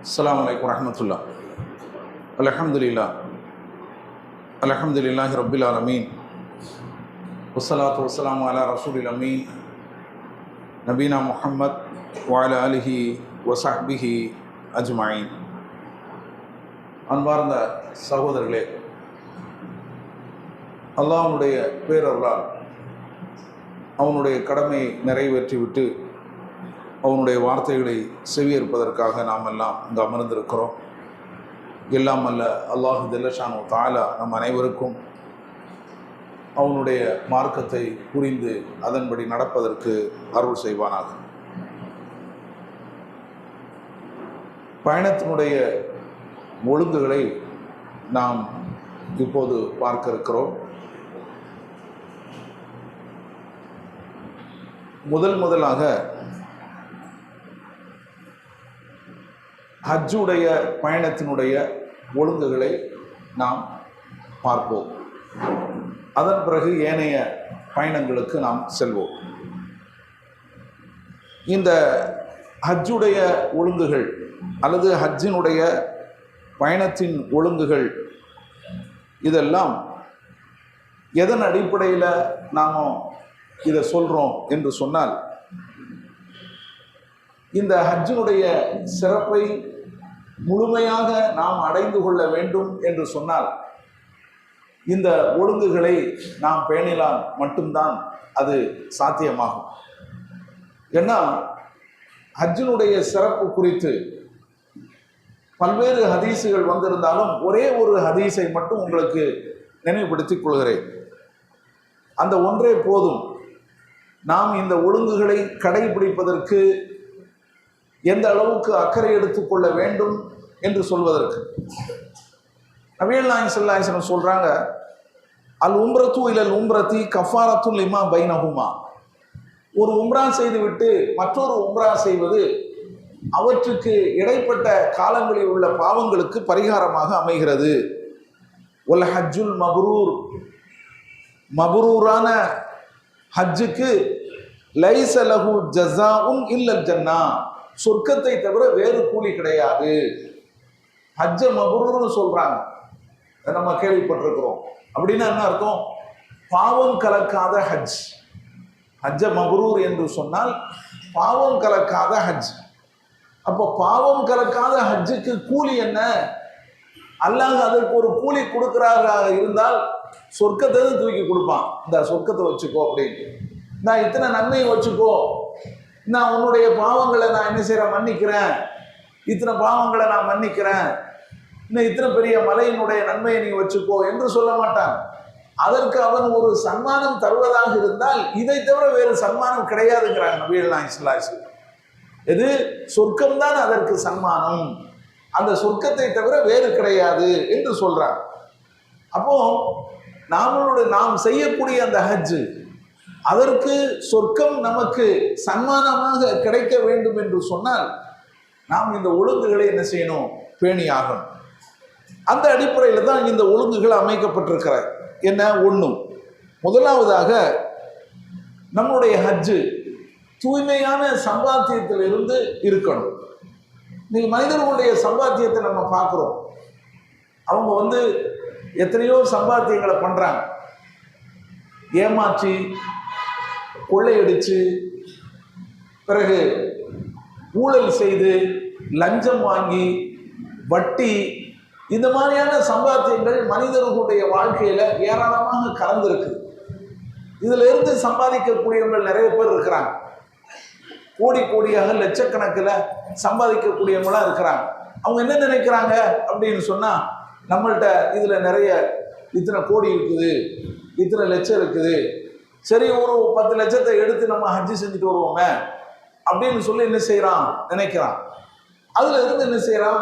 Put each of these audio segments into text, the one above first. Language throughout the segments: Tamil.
அஸ்ஸலாமு அலைக்கும் வரஹ்மத்துல்லாஹ். அல்ஹம்துலில்லாஹி ரப்பில் ஆலமீன். வஸ்ஸலாத்து வஸ்ஸலாமு அலா ரசூலில் அமீன் நபீனா முஹம்மத் வ அலா ஆலிஹி வ ஸஹ்பிஹி அஜ்மஈன். அன்பார்ந்த சகோதரர்களே, அல்லாஹ்வுடைய பேரருளால் அவனுடைய கடமையை நிறைவேற்றிவிட்டு அவனுடைய வார்த்தைகளை செவியேற்பதற்காக நாம் எல்லாம் இங்கு அமர்ந்திருக்கிறோம். எல்லாம் அல்ல அல்லாஹ் ஜல்லஷானு தஆலா நம் அனைவருக்கும் அவனுடைய மார்க்கத்தை புரிந்து அதன்படி நடப்பதற்கு அருள் செய்வானாக. பயணத்தினுடைய ஒழுங்குகளை நாம் இப்போது பார்க்க இருக்கிறோம். முதலாக ஹஜ்ஜுடைய பயணத்தினுடைய ஒழுங்குகளை நாம் பார்ப்போம். அதன் பிறகு ஏனைய பயணங்களுக்கு நாம் செல்வோம். இந்த ஹஜ்ஜுடைய ஒழுங்குகள் அல்லது ஹஜ்ஜினுடைய பயணத்தின் ஒழுங்குகள் இதெல்லாம் எதன் அடிப்படையில் நாம் இதை சொல்கிறோம் என்று சொன்னால், இந்த ஹஜ்ஜினுடைய சிறப்பை முழுமையாக நாம் அடைந்து கொள்ள வேண்டும் என்று சொன்னால் இந்த ஒழுங்குகளை நாம் பேணினால் மட்டும்தான் அது சாத்தியமாகும். ஏன்னா ஹஜ்ஜினுடைய சிறப்பு குறித்து பல்வேறு ஹதீஸுகள் வந்திருந்தாலும் ஒரே ஒரு ஹதீஸை மட்டும் உங்களுக்கு நினைவுபடுத்திக் கொள்கிறேன். அந்த ஒன்றே போதும் நாம் இந்த ஒழுங்குகளை கடைபிடிப்பதற்கு எந்த அளவுக்கு அக்கறை எடுத்துக்கொள்ள வேண்டும் என்று சொல்வதற்கு. நபிகள் நாயகம் ஸல்லல்லாஹு அலைஹி வஸல்லம் சொல்றாங்க, அல் உம்ரத்து இலல் உம்ரத்தி கஃபாரத்துல் லிமா பைனஹுமா. ஒரு உம்ரா செய்துவிட்டு மற்றொரு உம்ரா செய்வது அவற்றுக்கு இடைப்பட்ட காலங்களில் உள்ள பாவங்களுக்கு பரிகாரமாக அமைகிறது. ஒல் ஹஜ்ஜுல் மப்ரூர், மப்ரூரான ஹஜ்ஜுக்கு லைஸ லஹு ஜஸாஉன் இல்லல் ஜன்னா, சொர்க்கத்தை தவிர வேறு கூலி கிடையாது. ஹஜ்ஜ மப்ரூர்னு சொல்றாங்க, நம்ம கேள்விப்பட்டிருக்கிறோம். அப்படின்னா என்ன அர்த்தம்? பாவம் கலக்காத ஹஜ். ஹஜ்ஜ மப்ரூர் என்று சொன்னால் பாவம் கலக்காத ஹஜ். அப்போ பாவம் கலக்காத ஹஜ்ஜுக்கு கூலி என்ன? அல்லாஹ் அதற்கு ஒரு கூலி கொடுக்கிறாராக இருந்தால் சொர்க்கத்தை தூக்கி கொடுப்பான். இந்த சொர்க்கத்தை வச்சுக்கோ அப்படின்னு, நான் இத்தனை நன்மையை வச்சுக்கோ, நான் உன்னுடைய பாவங்களை நான் என்ன செய்கிறேன், மன்னிக்கிறேன், இத்தனை பாவங்களை நான் மன்னிக்கிறேன், இன்னும் இத்தனை பெரிய மலையினுடைய நன்மையை நீ வச்சுக்கோ என்று சொல்ல மாட்டான். அதற்கு அவன் ஒரு சன்மானம் தருவதாக இருந்தால் இதை தவிர வேறு சன்மானம் கிடையாதுங்கிறாங்க நபிகள் நாயகம் ஸல்லல்லாஹு அலைஹி வஸல்லம். இது சொர்க்கம்தான் அதற்கு சன்மானம், அந்த சொர்க்கத்தை தவிர வேறு கிடையாது என்று சொல்றாங்க. அப்போ நாம் செய்யக்கூடிய அந்த ஹஜ், அதற்கு சொர்க்கம் நமக்கு சன்மானமாக கிடைக்க வேண்டும் என்று சொன்னால் நாம் இந்த ஒழுங்குகளை என்ன செய்யணும், பேணியாகணும். அந்த அடிப்படையில் தான் இந்த ஒழுங்குகள் அமைக்கப்பட்டிருக்கிற. என்ன ஒன்று, முதலாவதாக நம்முடைய ஹஜ்ஜு தூய்மையான சம்பாத்தியத்திலிருந்து இருக்கணும். இன்னைக்கு மனிதர்களுடைய சம்பாத்தியத்தை நம்ம பார்க்குறோம். அவங்க எத்தனையோ சம்பாத்தியங்களை பண்ணுறாங்க. ஏமாற்றி, கொள்ளையடிச்சு, பிறகு ஊழல் செய்து, லஞ்சம் வாங்கி, வட்டி, இந்த மாதிரியான சம்பாத்தியங்கள் மனிதர்களுடைய வாழ்க்கையில ஏராளமாக கலந்துருக்கு. இதுல இருந்து சம்பாதிக்கக்கூடியவர்கள் நிறைய பேர் இருக்கிறாங்க. கோடி கோடியாக லட்சக்கணக்கில் சம்பாதிக்கக்கூடியவங்களா இருக்கிறாங்க. அவங்க என்ன நினைக்கிறாங்க அப்படின்னு சொன்னா, நம்மள்கிட்ட இதுல நிறைய இத்தனை கோடி இருக்குது, இத்தனை லட்சம் இருக்குது, சரி ஒரு 10 லட்சத்தை எடுத்து நம்ம ஹஜ்ஜி செஞ்சுட்டு வருவோமே அப்படின்னு சொல்லி என்ன செய்யறான், நினைக்கிறான். அதுல இருந்து என்ன செய்யறான்,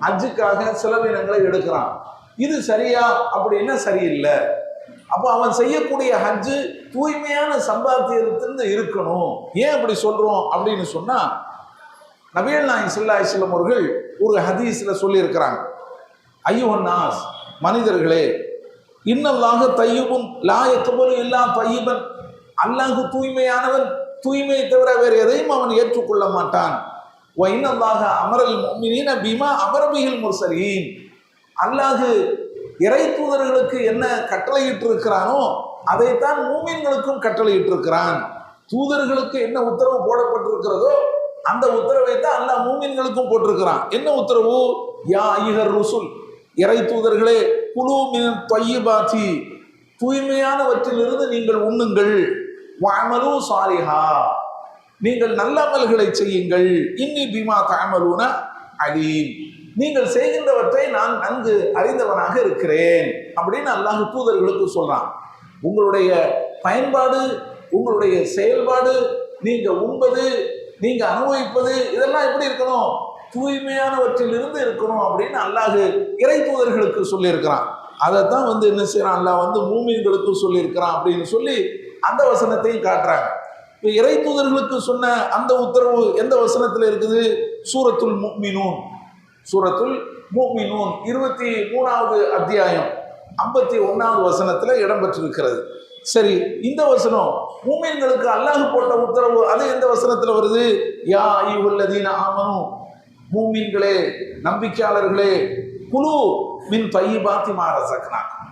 ஹஜ்ஜுக்காக செலவினங்களை எடுக்கிறான். இது சரியா அப்படின்னா சரியில்லை. அப்போ அவன் செய்யக்கூடிய ஹஜ்ஜு தூய்மையான சம்பாத்தியத்திலிருந்து இருக்கணும். ஏன் அப்படி சொல்றோம் அப்படின்னு சொன்னா, நபிகள் நாயகம் ஸல்லல்லாஹு அலைஹி வஸல்லம் அவர்கள் ஒரு ஹதீஸ்ல சொல்லி இருக்கிறாங்க, ஐயுஹன் நாஸ், மனிதர்களே, இன்னல்லாஹ தய்யிபுன் லா யக்பலு இல்லா தய்யிபன், அல்லாஹ் தூய்மையானவன், தூய்மையை தவிர வேறு எதையும் அவன் ஏற்றுக்கொள்ள மாட்டான். வைனல்லாஹ அமரல் முஃமினீன பிமா அமர பிஹில் முர்சலீன். அல்லாஹ் இறை தூதர்களுக்கு என்ன கட்டளையிட்டு இருக்கிறானோ அதைத்தான் மூமின்களுக்கும் கட்டளையிட்டு இருக்கிறான். தூதர்களுக்கு என்ன உத்தரவு போடப்பட்டிருக்கிறதோ அந்த உத்தரவை தான் அல்லாஹ் மூமின்களுக்கும் போட்டிருக்கிறான். என்ன உத்தரவு? யா அய்யுஹர் ருசுல், இறை தூதர்களே, குலு மின் த்வய்யிபாத்தி, தூய்மையானவற்றிலிருந்து நீங்கள் உண்ணுங்கள். வஅமலு சாலிஹா, நீங்கள் நல்ல அமல்களை செய்யுங்கள். இன்னி பிமா தஅமலூன அலீம், நீங்கள் செய்கின்றவற்றை நான் நன்கு அறிந்தவனாக இருக்கிறேன் அப்படின்னு அல்லாஹ் தூதர்களுக்கு சொல்றான். உங்களுடைய பயன்பாடு, உங்களுடைய செயல்பாடு, நீங்க உண்பது, நீங்க அனுபவிப்பது, இதெல்லாம் எப்படி இருக்கணும்? தூய்மையானவற்றிலிருந்து இருக்கணும் அப்படின்னு அல்லாஹ் இறை தூதர்களுக்கு சொல்லியிருக்கிறான். அதைத்தான் என்ன செய்யறான்? அல்லாஹ் மூமின்களுக்கு சொல்லியிருக்கிறான் அப்படின்னு சொல்லி அந்த வசனத்தையும் காட்டுறாங்க. இப்போ இறை தூதர்களுக்கு சொன்ன அந்த உத்தரவு எந்த வசனத்தில் இருக்குது? சூரத்துல் முஃமினூன், சூரத்துல் முஃமினூன் 23வது அத்தியாயம் 51வது வசனத்தில் இடம்பெற்றிருக்கிறது. சரி, இந்த வசனம் மூமின்களுக்கு அல்லாஹ் போட்ட உத்தரவு, அது எந்த வசனத்தில் வருது? யா அய்யுஹல்லதீன ஆமனு, மூமின்களே, நம்பிக்கையாளர்களே, குலு மின் த்வய்யிபாத்தி மா ரஸக்னாக்கும்,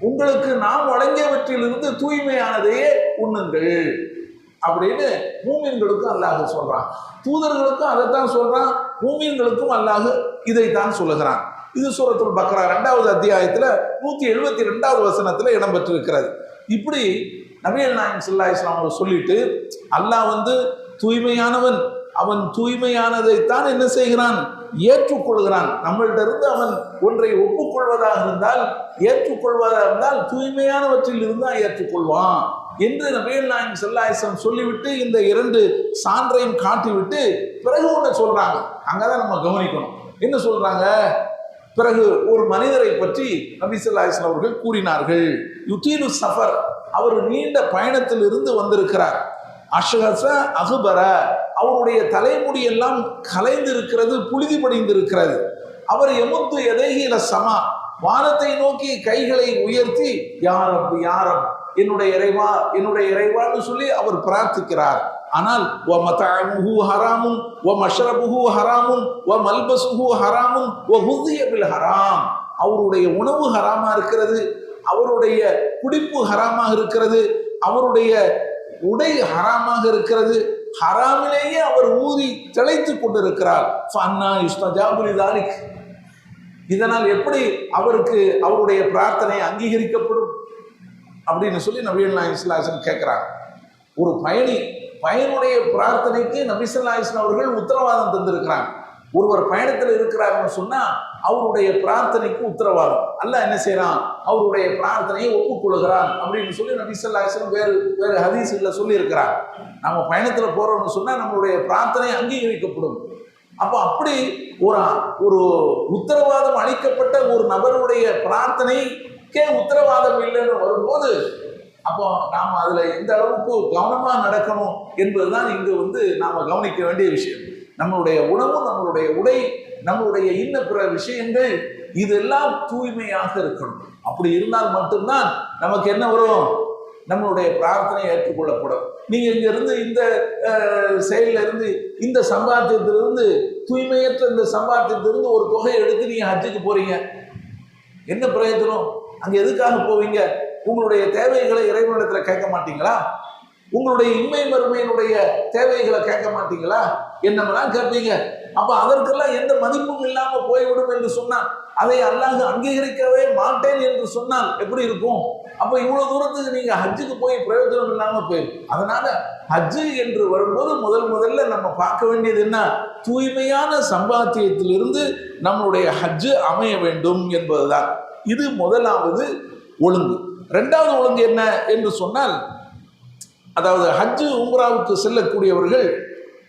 உங்களுக்கு நாம் வழங்கியவற்றிலிருந்து தூய்மையானதையே உண்ணுங்கள் அப்படின்னு மூமின்களுக்கும் அல்லாஹ் சொல்றான். தூதர்களுக்கும் அதைத்தான் சொல்றான், மூமின்களுக்கும் அல்லாஹ் இதைத்தான் சொல்லுகிறான். இது சூரத்துல் பக்ரா 2வது அத்தியாயத்தில் 172வது வசனத்தில் இடம்பெற்றிருக்கிறது. இப்படி நபிகள் நாயகம் ஸல்லல்லாஹு அலைஹி வஸல்லம் அவர்கள் சொல்லிட்டு அல்லாஹ் தூய்மையானவன், அவன் தூய்மையானதைத்தான் என்ன செய்கிறான்? ஏற்றுக்கொள்கிறான். நம்மள்ட்ட இருந்து அவன் ஒன்றை ஒப்புக்கொள்வதாக இருந்தால், ஏற்றுக்கொள்வதாக இருந்தால் தூய்மையானவற்றில் இருந்தால் ஏற்றுக்கொள்வான் என்று நபிகள் நாயகம் ஸல்லல்லாஹு அலைஹி வஸல்லம் சொல்லிவிட்டு இந்த 2 சான்றையும் காட்டிவிட்டு பிறகு ஒன்று சொல்றாங்க. அங்கதான் நம்ம கவனிக்கணும். என்ன சொல்றாங்க? பிறகு ஒரு மனிதரை பற்றி நபி ஸல்லல்லாஹு அலைஹி வஸல்லம் அவர்கள் கூறினார்கள். யுதீலு சஃபர், அவர் நீண்ட பயணத்தில் இருந்து வந்திருக்கிறார். அஷ்ஹஸ அஹ்பர, அவருடைய தலைமுடி எல்லாம் கலைந்து இருக்கிறது, புழுதி படிந்திருக்கிறது. அவர் எமுத்து எதைஹி இல ஸமா, வானத்தை நோக்கி கைகளை உயர்த்தி யா ரப் யா ரப், என்னுடைய இறைவா என்னுடைய இறைவான்னு சொல்லி அவர் பிரார்த்திக்கிறார். ஆனால் வ மத்அமுஹு ஹராமுன் வ மஷ்ரபுஹு ஹராமுன் வ மல்பசுஹு ஹராமுன் வ ஹுதிய பில் ஹராம், அவருடைய உணவு ஹராமா இருக்கிறது, அவருடைய குடிப்பு ஹராமாக இருக்கிறது, அவருடைய உடை ஹராமாக இருக்கிறது, ஹராமிலேயே அவர் ஊதி திளைத்துக் கொண்டிருக்கிறார். ஃபன்னா யுஸ்தஜாபு லிதாலிக், இதனால் எப்படி அவருக்கு அவருடைய பிரார்த்தனை அங்கீகரிக்கப்படும் அப்படின்னு சொல்லி நபிகள் நாயகம் ஸல்லல்லாஹு அலைஹி வஸல்லம் கேட்கிறாங்க. ஒரு பயனுடைய பிரார்த்தனைக்கு நபி ஸல்லல்லாஹு அலைஹி வஸல்லம் அவர்கள் உத்தரவாதம் தந்திருக்கிறாங்க. ஒருவர் பயணத்தில் இருக்கிறாருன்னு சொன்னா அவருடைய பிரார்த்தனைக்கு உத்தரவாதம். அல்லாஹ் என்ன செய்யறான்? அவருடைய பிரார்த்தனையை ஒப்புக்கொள்கிறான் அப்படின்னு சொல்லி நபி ஸல்லல்லாஹு அலைஹி வஸல்லம் வேறு ஹதீஸ்ல சொல்லி இருக்கிறார். நம்ம பயணத்துல போறோம்னு சொன்னா நம்மளுடைய பிரார்த்தனை அங்கீகரிக்கப்படும். அப்போ அப்படி ஒரு உத்தரவாதம் அளிக்கப்பட்ட ஒரு நபருடைய பிரார்த்தனைக்கே உத்தரவாதம் இல்லைன்னு வரும்போது அப்போ நாம் அதுல எந்த அளவுக்கு கவனமா நடக்கணும் என்பதுதான் இங்கு நாம கவனிக்க வேண்டிய விஷயம். நம்மளுடைய உணவு, நம்மளுடைய உடை, நம்மளுடைய இன்ன பிற விஷயங்கள் இதெல்லாம் தூய்மையாக இருக்கணும். அப்படி இருந்தால் மட்டும்தான் நமக்கு என்ன வரும்? நம்மளுடைய பிரார்த்தனை ஏற்றுக்கொள்ளப்படும். நீங்க இங்க இருந்து இந்த செயல்ல இருந்து, இந்த சம்பாத்தியத்திலிருந்து, தூய்மையற்ற இந்த சம்பாத்தியத்திலிருந்து ஒரு தொகையை எடுத்து நீங்க ஹஜ்ஜுக்கு போறீங்க, என்ன பிரயோஜனம்? அங்க எதுக்காக போவீங்க? உங்களுடைய தேவைகளை இறைவனிடத்துல கேட்க மாட்டீங்களா? உங்களுடைய இன்மை மறுமையினுடைய தேவைகளை கேட்க மாட்டீங்களா? என்னமெல்லாம் கேட்பீங்க. அப்ப அதற்கெல்லாம் எந்த மதிப்பும் இல்லாம போய்விடும் என்று சொன்னால், அதை அல்லாஹ் அங்கீகரிக்கவே மாட்டேன் என்று சொன்னால் எப்படி இருக்கும்? அப்ப இவ்வளவு தூரத்துக்கு நீங்க ஹஜ்ஜுக்கு போய் பிரயோஜனம் இல்லாம போயிடும். அதனால ஹஜ்ஜு என்று வரும்போது முதல்ல நம்ம பார்க்க வேண்டியது என்ன? தூய்மையான சம்பாத்தியத்திலிருந்து நம்மளுடைய ஹஜ்ஜு அமைய வேண்டும் என்பதுதான். இது முதலாவது ஒழுங்கு. 2வது ஒழுங்கு என்ன என்று சொன்னால், அதாவது ஹஜ்ஜு உம்ராவுக்கு செல்லக்கூடியவர்கள்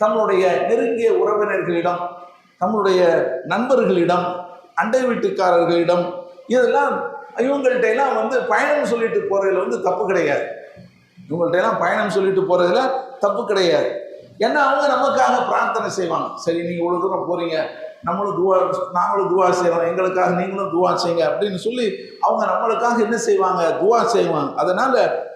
தன்னுடைய நெருங்கிய உறவினர்களிடம், தன்னுடைய நண்பர்களிடம், அண்டை வீட்டுக்காரர்களிடம், இதெல்லாம் இவங்கள்ட்ட எல்லாம் பயணம் சொல்லிட்டு போறதுல தப்பு கிடையாது. இவங்கள்ட்ட எல்லாம் பயணம் சொல்லிட்டு போறதுல தப்பு கிடையாது. ஏன்னா அவங்க நமக்காக பிரார்த்தனை செய்வாங்க. சரி, நீங்க இவ்வளவு தூரம் போறீங்க, நாங்களும் துவா செய்யறோம், எங்களுக்காக நீங்களும் துவா செய்யுங்க அப்படின்னு சொல்லி அவங்க நம்மளுக்காக என்ன செய்வாங்க? துவா செய்வாங்க. அதனால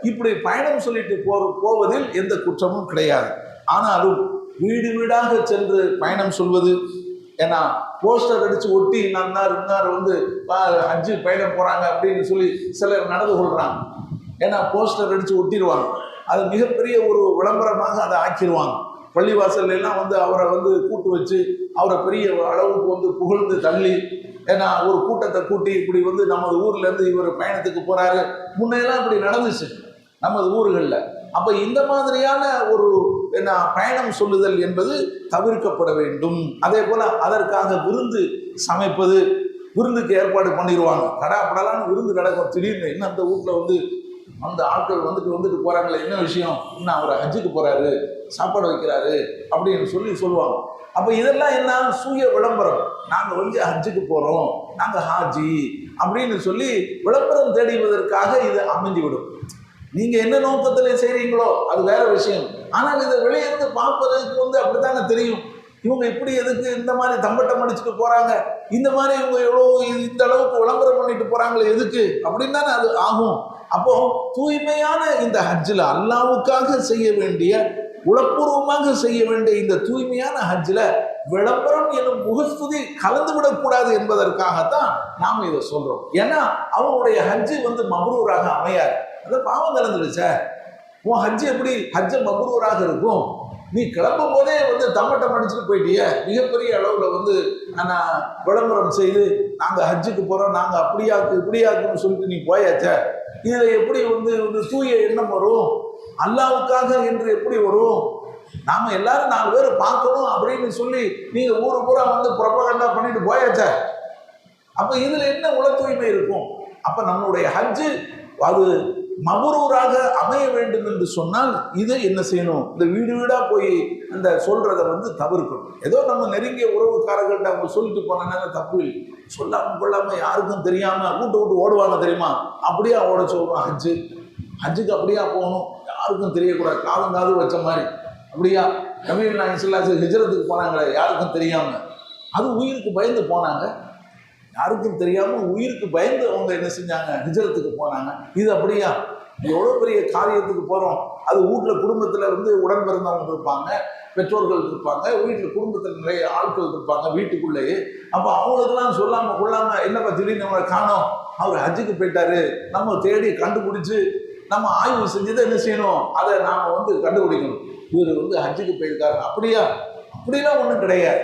இப்படி பயணம் சொல்லிட்டு போவதில் எந்த குற்றமும் கிடையாது. ஆனாலும் வீடு வீடாக சென்று பயணம் சொல்வது. ஏன்னா போஸ்டர் அடிச்சு ஒட்டி இன்னார் வந்து ஹஜ்ஜு பயணம் போறாங்க அப்படின்னு சொல்லி சிலர் நடந்து கொள்றாங்க. ஏன்னா போஸ்டர் அடிச்சு ஒட்டிடுவாங்க, அது மிகப்பெரிய ஒரு விளம்பரமாக அதை ஆக்கிடுவாங்க. பள்ளிவாசல் எல்லாம் வந்து அவரை வந்து கூட்டு வச்சு அவரை பெரிய அளவுக்கு வந்து புகழ்ந்து தள்ளி, ஏன்னா ஒரு கூட்டத்தை கூட்டி இப்படி வந்து நமது ஊர்ல இருந்து இவர் பயணத்துக்கு போறாரு, முன்னையெல்லாம் இப்படி நடந்துச்சு நமது ஊர்களில். அப்ப இந்த மாதிரியான ஒரு பயணம் சொல்லுதல் என்பது தவிர்க்கப்பட வேண்டும். அதே போல அதற்காக விருந்து சமைப்பது, விருந்துக்கு ஏற்பாடு பண்ணிடுவாங்க. கடாப்படலான்னு விருந்து கிடக்கும். திடீர்னு என்ன அந்த வீட்டில் வந்து அந்த ஆட்கள் வந்துட்டு போறாங்களே, என்ன விஷயம், இன்னும் அவர் ஹஜ்ஜுக்கு போறாரு, சாப்பாடு வைக்கிறாரு அப்படின்னு சொல்லுவாங்க. அப்ப இதெல்லாம் என்ன, சுய விளம்பரம். நாங்க வந்து ஹஜ்ஜுக்கு போறோம், நாங்க ஹாஜி அப்படின்னு சொல்லி விளம்பரம் தேடிவதற்காக இது அமைஞ்சு விடும். நீங்க என்ன நோக்கத்துல செய்றீங்களோ அது வேற விஷயம். ஆனால் இதை வெளியிருந்து பார்ப்பதற்கு வந்து அப்படித்தானே தெரியும். இவங்க இப்படி எதுக்கு இந்த மாதிரி தம்பட்டம் அடிச்சுட்டு போறாங்க, இந்த மாதிரி இவங்க எவ்வளோ இந்த அளவுக்கு விளம்பரம் பண்ணிட்டு போறாங்களே எதுக்கு அப்படின்னு தானே அது ஆகும். அப்போ தூய்மையான இந்த ஹஜ்ஜில் அல்லாவுக்காக செய்ய வேண்டிய, உளப்பூர்வமாக செய்ய வேண்டிய இந்த தூய்மையான ஹஜ்ஜில் விளம்பரம் எனும் முகஸ்துதி கலந்து விடக்கூடாது என்பதற்காகத்தான் நாம் இதை சொல்றோம். ஏன்னா அவங்களுடைய ஹஜ்ஜு வந்து மப்ரூராக அமையாது. அந்த பாவம் கலந்துடுச்ச, உன் ஹஜ்ஜு எப்படி ஹஜ்ஜ மப்ரூராக இருக்கும்? நீ கிளம்பும் போதே வந்து தம்பட்டம் அடிச்சுட்டு போயிட்டிய, மிகப்பெரிய அளவில் வந்து நான் விளம்பரம் செய்து நாங்கள் ஹஜ்ஜுக்கு போகிறோம், நாங்கள் இப்படியாக்குன்னு சொல்லிட்டு நீ போயாச்ச, இதில் எப்படி வந்து தூய எண்ணம் வரும்? அல்லாவுக்காக என்று எப்படி வரும்? நாம எல்லாரும் 4 பேர் பார்க்கணும் அப்படின்னு சொல்லி நீங்க ஊரு பூரா வந்து புரப்பகண்டா பண்ணிட்டு போயாச்ச, அப்ப இதுல என்ன உள தூய்மை இருக்கும்? அப்ப நம்மளுடைய ஹஜ்ஜு அது மபரூராக அமைய வேண்டும் என்று சொன்னால் இதை என்ன செய்யணும்? இந்த வீடு வீடா போய் அந்த சொல்றதை வந்து தவிர்க்கணும். ஏதோ நம்ம நெருங்கிய உறவுக்காரர்கள்ட்ட அவங்க சொல்லிட்டு போனாங்க, தப்பு இல்லை. சொல்லாம கொள்ளாம யாருக்கும் தெரியாம விட்டு ஓடுவாங்க தெரியுமா, அப்படியா ஓட சொல்றோம். ஹஜ்ஜுக்கு அப்படியா போகணும், யாருக்கும் தெரியக்கூடாது, காது வச்ச மாதிரி. அப்படியா நபி நாயகம் ஸல்லல்லாஹு அலைஹி வஸல்லம் ஹிஜ்ரத்துக்கு போனாங்களே யாருக்கும் தெரியாம, அது உயிருக்கு பயந்து போனாங்க. யாருக்கும் தெரியாம உயிருக்கு பயந்து அவங்க என்ன செஞ்சாங்க, ஹிஜ்ரத்துக்கு போனாங்க. இது அப்படியா? எவ்வளோ பெரிய காரியத்துக்கு போகிறோம். அது வீட்டில் குடும்பத்தில் வந்து உடன் பிறந்தவங்க இருப்பாங்க, பெற்றோர்கள் இருப்பாங்க, வீட்டில் குடும்பத்தில் நிறைய ஆட்கள் இருப்பாங்க வீட்டுக்குள்ளேயே. அப்போ அவங்களுக்கெல்லாம் சொல்லாமல் கொள்ளாமல் என்னப்பா திடீர்னு நம்மளை காணோம், அவர் ஹஜ்ஜுக்கு போயிட்டாரு, நம்ம தேடி கண்டுபிடிச்சு நம்ம ஆய்வு செஞ்சதை என்ன செய்யணும், அதை நாம் வந்து கண்டுபிடிக்கணும். இவர் வந்து ஹஜ்ஜுக்கு போயிருக்காரு, அப்படியா? அப்படிலாம் ஒன்றும் கிடையாது.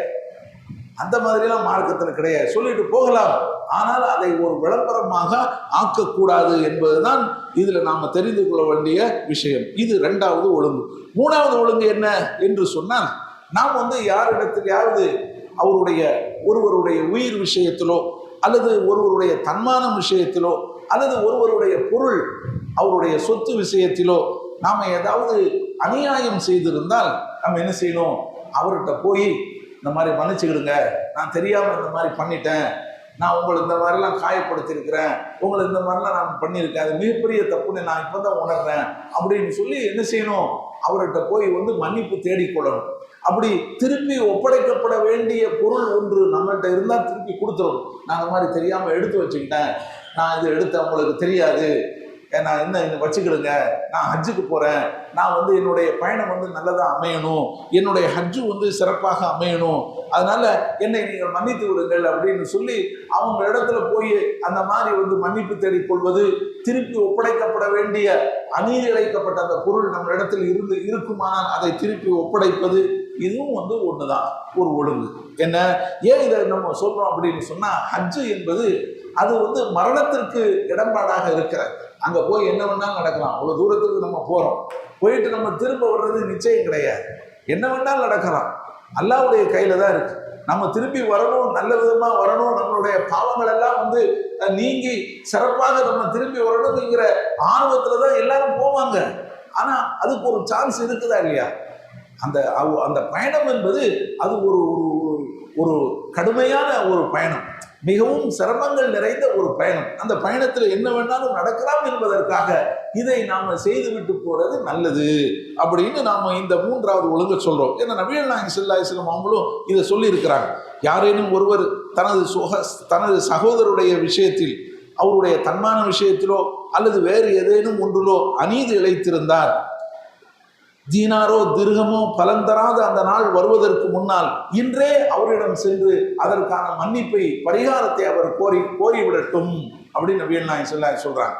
அந்த மாதிரிலாம் மார்க்கத்தில் கிடையாது. சொல்லிட்டு போகலாம், ஆனால் அதை ஒரு விளம்பரமாக ஆக்கக்கூடாது என்பதுதான் இதுல நாம தெரிந்து கொள்ள வேண்டிய விஷயம். இது 2வது ஒழுங்கு. 3வது ஒழுங்கு என்ன என்று சொன்னால், நாம் வந்து யாரிடத்திலாவது ஒருவருடைய உயிர் விஷயத்திலோ அல்லது ஒருவருடைய தன்மானம் விஷயத்திலோ அல்லது ஒருவருடைய பொருள் அவருடைய சொத்து விஷயத்திலோ நாம ஏதாவது அநியாயம் செய்திருந்தால் நம்ம என்ன செய்யணும், அவர்கிட்ட போய் இந்த மாதிரி மன்னிச்சுக்கிடுங்க, நான் தெரியாமல் இந்த மாதிரி பண்ணிட்டேன், நான் உங்களை இந்த மாதிரிலாம் காயப்படுத்தியிருக்கிறேன், உங்களை இந்த மாதிரிலாம் நான் பண்ணியிருக்கேன், அது மிகப்பெரிய தப்புன்னு நான் இப்போ தான் உணர்றேன் அப்படின்னு சொல்லி என்ன செய்யணும், அவர்கிட்ட போய் வந்து மன்னிப்பு தேடிக்கொள்ளணும். அப்படி திருப்பி ஒப்படைக்கப்பட வேண்டிய பொருள் ஒன்று நம்மள்கிட்ட இருந்தால் திருப்பி கொடுத்துடணும். நான் அந்த மாதிரி தெரியாமல் எடுத்து வச்சுக்கிட்டேன், நான் இது எடுத்து அவங்களுக்கு தெரியாது, நான் இன்னும் வச்சுக்கிடுங்க, நான் ஹஜ்ஜுக்கு போகிறேன், நான் வந்து என்னுடைய பயணம் வந்து நல்லதாக அமையணும், என்னுடைய ஹஜ்ஜு வந்து சிறப்பாக அமையணும், அதனால் என்னை நீங்கள் மன்னித்து விடுங்கள் அப்படின்னு சொல்லி அவங்க இடத்துல போய் அந்த மாதிரி வந்து மன்னிப்பு தேடிக்கொள்வது, திருப்பி ஒப்படைக்கப்பட வேண்டிய அநீதி இழைக்கப்பட்ட அந்த பொருள் நம்ம இடத்தில் இருக்குமானால் அதை திருப்பி ஒப்படைப்பது, இதுவும் வந்து ஒன்று தான் ஒரு ஒழுங்கு. என்ன, ஏன் இதை நம்ம சொல்கிறோம் அப்படின்னு சொன்னால், ஹஜ்ஜு என்பது அது வந்து மரணத்திற்கு இடம்பாடாக இருக்கிறது. அங்கே போய் என்ன வேணாலும் நடக்கலாம். அவ்வளோ தூரத்துக்கு நம்ம போகிறோம், போயிட்டு நம்ம திரும்ப வர்றது நிச்சயம் கிடையாது. என்ன வேணாலும் நடக்கலாம், அல்லாஹ்வுடைய கையில் தான் இருக்குது. நம்ம திருப்பி வரணும், நல்ல விதமாக வரணும், நம்மளுடைய பாவங்கள் எல்லாம் வந்து நீங்கி சிறப்பாக நம்ம திரும்பி வரணுங்கிற ஆர்வத்தில் தான் எல்லாரும் போவாங்க. ஆனால் அதுக்கு ஒரு சான்ஸ் இருக்குதா இல்லையா? அந்த பயணம் என்பது அது ஒரு கடுமையான ஒரு பயணம், மிகவும் சிரமங்கள் நிறைந்த ஒரு பயணம். அந்த பயணத்தில் என்ன வேணாலும் நடக்கலாம் என்பதற்காக இதை நாம செய்துவிட்டு போறது நல்லது அப்படின்னு நாம இந்த 3வது ஒழுங்கு சொல்றோம். ஏன்னா நபிகள் நாயகம் ஸல்லல்லாஹு அலைஹி வஸல்லம் அவங்களும் இதை சொல்லி இருக்கிறாங்க. யாரேனும் ஒருவர் தனது சகோதரருடைய விஷயத்தில், அவருடைய தன்மான விஷயத்திலோ அல்லது வேறு ஏதேனும் ஒன்றிலோ அநீதி இழைத்திருந்தார், தீனாரோ திர்ஹமோ பலன் தராத அந்த நாள் வருவதற்கு முன்னால் இன்றே அவரிடம் சென்று அதற்கான மன்னிப்பை பரிகாரத்தை அவர் கோரிவிடட்டும் அப்படின்னு நபிகள் நாயகம் ஸல்லல்லாஹு அலைஹி சொல்றாங்க.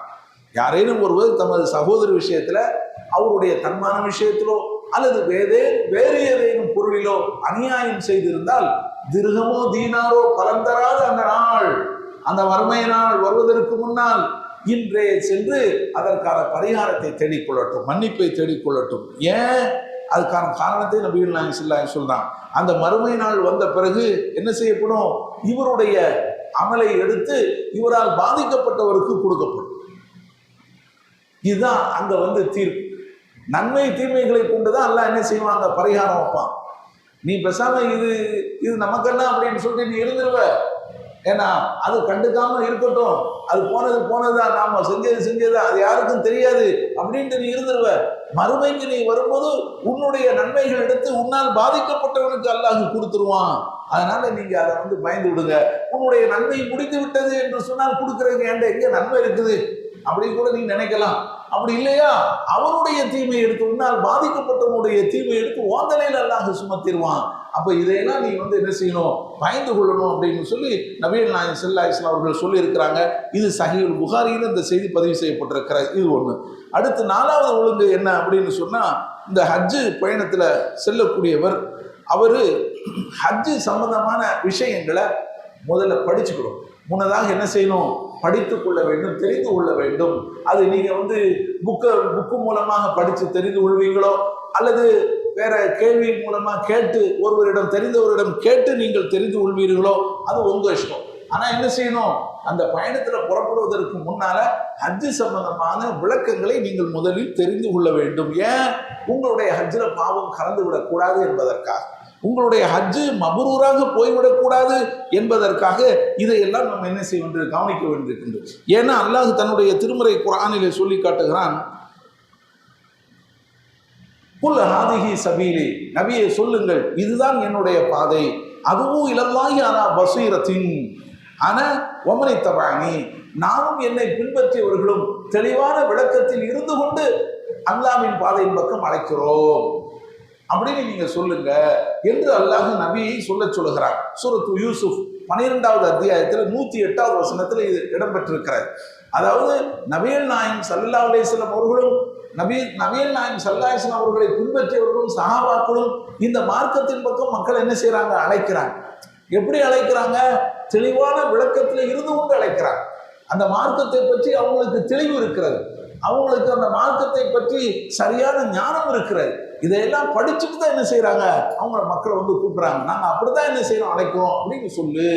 யாரேனும் ஒருவர் தமது சகோதர விஷயத்துல அவருடைய தன்மான விஷயத்திலோ அல்லது வேறு ஏதேனும் பொருளிலோ அநியாயம் செய்திருந்தால் திர்ஹமோ தீனாரோ பலன் தராத அந்த நாள், அந்த வறுமை நாள் வருவதற்கு முன்னால் இன்றே சென்று அதற்கான பரிகாரத்தை தேடிக்கொள்ளட்டும், மன்னிப்பை தேடிக்கொள்ளட்டும். ஏன்? அதுக்கான காரணத்தை நபிகள் நாயகம் ஸல்லல்லாஹு அலைஹி சொல்றாங்க. அந்த மறுமை நாள் வந்த பிறகு என்ன செய்யப்படும்? இவருடைய அமலை எடுத்து இவரால் பாதிக்கப்பட்டவருக்கு கொடுக்கப்படும். இதுதான் அங்க தீர்ப்பு. நன்மை தீமைகளை கொண்டுதான் அல்லாஹ் என்ன செய்வாங்க? பரிகாரம் வைப்பான். நீ பேசாம இது நமக்கெல்லாம் அப்படின்னு சொல்லிட்டு நீ இருந்துருவ. ஏன்னா அது கண்டுக்காம இருக்கட்டும், அது போனதுதான், நாம செஞ்சது அது யாருக்கும் தெரியாது அப்படின்ட்டு நீ இருந்துருவ. மறுமைக்கு நீ வரும்போது உன்னுடைய நன்மைகள் எடுத்து உன்னால் பாதிக்கப்பட்டவனுக்கு அல்லாஹ் கொடுத்துருவான். அதனால நீங்க அதை பயந்து விடுங்க. உன்னுடைய நன்மை முடித்து விட்டது என்று சொன்னால் கொடுக்குறதுக்கு ஏன்டா எங்க நன்மை இருக்குது அப்படின்னு கூட நீ நினைக்கலாம். அப்படி இல்லையா, அவனுடைய தீமையை எடுத்து உன்னால் பாதிக்கப்பட்டவனுடைய தீமையை எடுத்து ஓந்தலையில் அல்லாஹ் சுமத்திடுவான். அப்ப இதையெல்லாம் நீ என்ன செய்யணும்? பயந்து கொள்ளணும் அப்படின்னு சொல்லி நபிகள் நாயகம் ஸல்லல்லாஹு அலைஹி வஸல்லம் அவர்கள் சொல்லி இருக்கிறாங்க. இது சஹீஹுல் புகாரியில் இந்த செய்தி பதிவு செய்யப்பட்டிருக்கிற இது ஒண்ணு. அடுத்து 4வது ஒழுங்கு என்ன அப்படின்னு சொன்னா, இந்த ஹஜ்ஜு பயணத்துல செல்லக்கூடியவர் அவரு ஹஜ்ஜு சம்பந்தமான விஷயங்களை முதல்ல படிச்சுக்கணும். முன்னதாக என்ன செய்யணும்? படித்து கொள்ள வேண்டும், தெரிந்து கொள்ள வேண்டும். அது நீங்க புக்கு மூலமாக படித்து தெரிந்து கொள்வீங்களோ அல்லது வேற கேள்வி மூலமா கேட்டு ஒருவரிடம் தெரிந்தவரிடம் கேட்டு நீங்கள் தெரிந்து கொள்வீர்களோ அது உங்க இஷ்டம். ஆனா என்ன செய்யணும்? அந்த பயணத்துல புறப்படுவதற்கு முன்னால ஹஜ்ஜு சம்பந்தமான விளக்கங்களை நீங்கள் முதலில் தெரிந்து கொள்ள வேண்டும். ஏன்? உங்களுடைய ஹஜ்ஜில பாவம் கலந்து விடக்கூடாது என்பதற்காக, உங்களுடைய ஹஜ்ஜு மபரூராக போய்விடக்கூடாது என்பதற்காக இதையெல்லாம் நம்ம என்ன செய்ய வேண்டியது? கவனிக்க வேண்டியிருக்கின்றது. ஏன்னா அல்லாஹ் தன்னுடைய திருமறை குர்ஆனிலே சொல்லி காட்டுகிறான், குல் ஹாதிஹி சபீலி, நபியே சொல்லுங்கள் இதுதான் என்னுடைய பாதை, அதுவும் இலல்லாஹி அலா பஸீரத்தின் அன வமனி தபஅனி, நானும் என்னை பின்பற்றியவர்களும் தெளிவான விளக்கத்தில் இருந்து கொண்டு அல்லாஹ்வின் பாதையின் பக்கம் அழைக்கிறோம் அப்படின்னு நீங்க சொல்லுங்க என்று அல்லாஹ் நபியை சொல்லுகிறார். சூரத்து யூசுப் 12வது அத்தியாயத்தில் 108வது வசனத்தில் இது இடம்பெற்றிருக்கிறது. அதாவது நபிகள் நாயகம் ஸல்லல்லாஹு அலைஹி வஸல்லம் அவர்களும் நபிகள் நாயகம் ஸல்லல்லாஹு அலைஹி வஸல்லம் அவர்களை பின்பற்றியவர்களும் சஹாபாக்களும் இந்த மார்க்கத்தின் பக்கம் மக்கள் என்ன செய்யறாங்க? அழைக்கிறாங்க. எப்படி அழைக்கிறாங்க? தெளிவான விளக்கத்தில் இருந்து கொண்டு அழைக்கிறாங்க. அந்த மார்க்கத்தை பற்றி அவங்களுக்கு தெளிவு இருக்கிறது, அவங்களுக்கு அந்த மார்க்கத்தை பற்றி சரியான ஞானம் இருக்கிறது. இதையெல்லாம் படிச்சுட்டு தான் என்ன செய்யறாங்க? அவங்க மக்களை கூப்பிடுறாங்க. நாங்க அப்படிதான் என்ன செய்யறோம்? அழைக்கிறோம் அப்படின்னு சொல்லு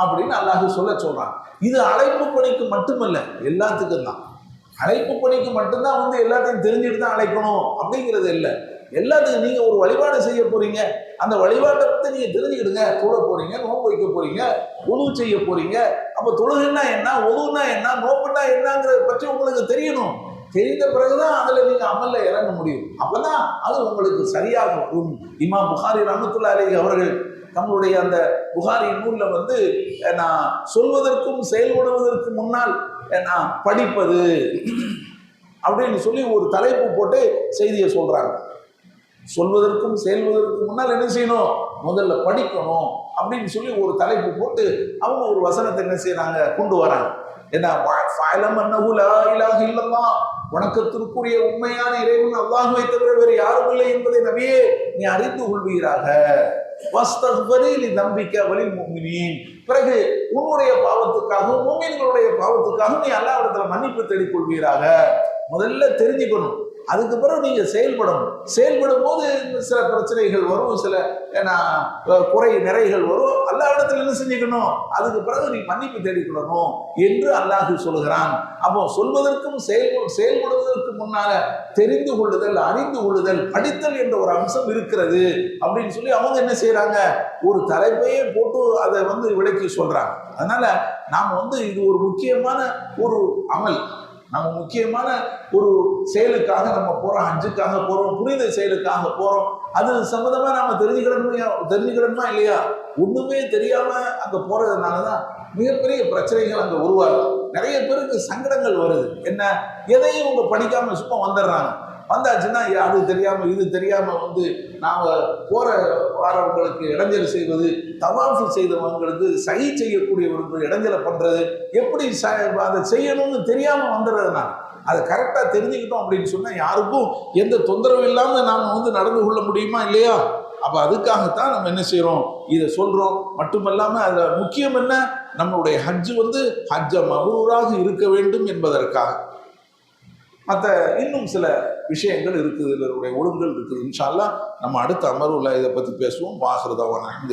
அப்படின்னு அல்லாஹ் சொல்றாங்க. இது அழைப்பு பணிக்கு மட்டுமல்ல, எல்லாத்துக்கும் தான். அழைப்பு பணிக்கு மட்டும்தான் எல்லாத்தையும் தெரிஞ்சுட்டு தான் அழைக்கணும் அப்படிங்கிறது இல்லை. எல்லாத்துக்கும் நீங்க ஒரு வழிபாடு செய்ய போறீங்க, அந்த வழிபாட்டை பற்றி நீங்க தெரிஞ்சுக்கிடுங்க. தொழ போறீங்க, நோன்பு வைக்க போறீங்க, உது செய்ய போறீங்க. அப்ப தொழுகுன்னா என்ன, உதுன்னா என்ன, நோம்புன்னா என்னங்கிறத பற்றி உங்களுக்கு தெரியணும். தெரிந்த பிறகுதான் அதுல நீங்க அமல்ல இறங்க முடியும். அப்பதான் அது உங்களுக்கு சரியாக வரும். இமாம் புகாரி ரஹ்மத்துல்லாஹி அலைஹி அவர்கள் தங்களுடைய அந்த புகாரி நூல்ல நான் சொல்வதற்கும் செயல்படுவதற்கு முன்னால் நான் படிப்பது அப்படின்னு சொல்லி ஒரு தலைப்பு போட்டு செய்தியை சொல்றாங்க. சொல்வதற்கும் செயல்வதற்கு முன்னால் என்ன செய்யணும்? முதல்ல படிக்கணும் அப்படின்னு சொல்லி ஒரு தலைப்பு போட்டு அவங்க ஒரு வசனத்தை என்ன செய்யறாங்க? கொண்டு வராங்க. என்ன? வணக்கத்திற்குரிய உண்மையான இறைவன் அல்லாஹ்வை தவிர வேறு யாரும் இல்லை என்பதை நபியே நீ அறிந்து கொள்வீராக. பிறகு உன்னுடைய பாவத்துக்காகவும் மூமின்களுடைய பாவத்துக்காகவும் நீ அல்லாஹ்விடத்துல மன்னிப்பு தேடிக் கொள்வீராக. முதல்ல தெரிஞ்சுக்கணும், அதுக்கு பிறகு நீங்க செயல்படணும். செயல்படும் போது சில பிரச்சனைகள் வரும், சில குறை நிறைகள் வரும். அல்லாஹ்விடத்துல என்ன செஞ்சுக்கணும்? அதுக்கு பிறகு நீ மன்னிப்பு தேடிக்கொள்ளணும் என்று அல்லாஹ் சொல்லுகிறான். அப்போ சொல்வதற்கும் செயல்படுவதற்கு முன்னால தெரிந்து கொள்ளுதல், அறிந்து கொள்ளுதல், படித்தல் என்ற ஒரு அம்சம் இருக்கிறது அப்படின்னு சொல்லி அவங்க என்ன செய்யறாங்க? ஒரு தலைப்பையே போட்டு அதை விளக்கி சொல்றாங்க. அதனால நாம இது ஒரு முக்கியமான ஒரு அமல், நம்ம முக்கியமான ஒரு செயலுக்காக நம்ம போறோம், ஹஜ்ஜுக்காக போறோம், புனித செயலுக்காக போறோம். அது சம்பந்தமா நாம தெரிஞ்சுக்கணுமா இல்லையா? ஒண்ணுமே தெரியாம அங்க போறதுனாலதான் மிகப்பெரிய பிரச்சனைகள் அங்க உருவாகுது. நிறைய பேருக்கு சங்கடங்கள் வருது. என்ன? எதையும் அவங்க படிக்காம சும்மா வந்துடுறாங்க. வந்தாச்சுன்னா அது தெரியாம இது தெரியாம வந்து நாம போற வாரவங்களுக்கு இடைஞ்சல் செய்வது, தவாஃபு செய்தவங்களுக்கு சஹி செய்யக்கூடியவர்களுக்கு இடைஞ்சலை பண்றது, எப்படி அதை செய்யணும்னு தெரியாம வந்துடுறதுனா அதை கரெக்டா தெரிஞ்சுக்கிட்டோம் அப்படின்னு சொன்னா யாருக்கும் எந்த தொந்தரவு இல்லாம நாம வந்து நடந்து கொள்ள முடியுமா இல்லையா? அப்ப அதுக்காகத்தான் நம்ம என்ன செய்யறோம், இதை சொல்றோம். மட்டுமல்லாம அதுல முக்கியம் என்ன, நம்மளுடைய ஹஜ் வந்து ஹஜ்ஜ மபரூராக இருக்க வேண்டும் என்பதற்காக. மற்ற இன்னும் சில விஷயங்கள் இருக்குது, இதனுடைய ஒழுங்குகள் இருக்குது. இன்ஷா அல்லாஹ் நம்ம அடுத்த அமர்வுல இதை பத்தி பேசுவோம். வாஹிரு தஅவானா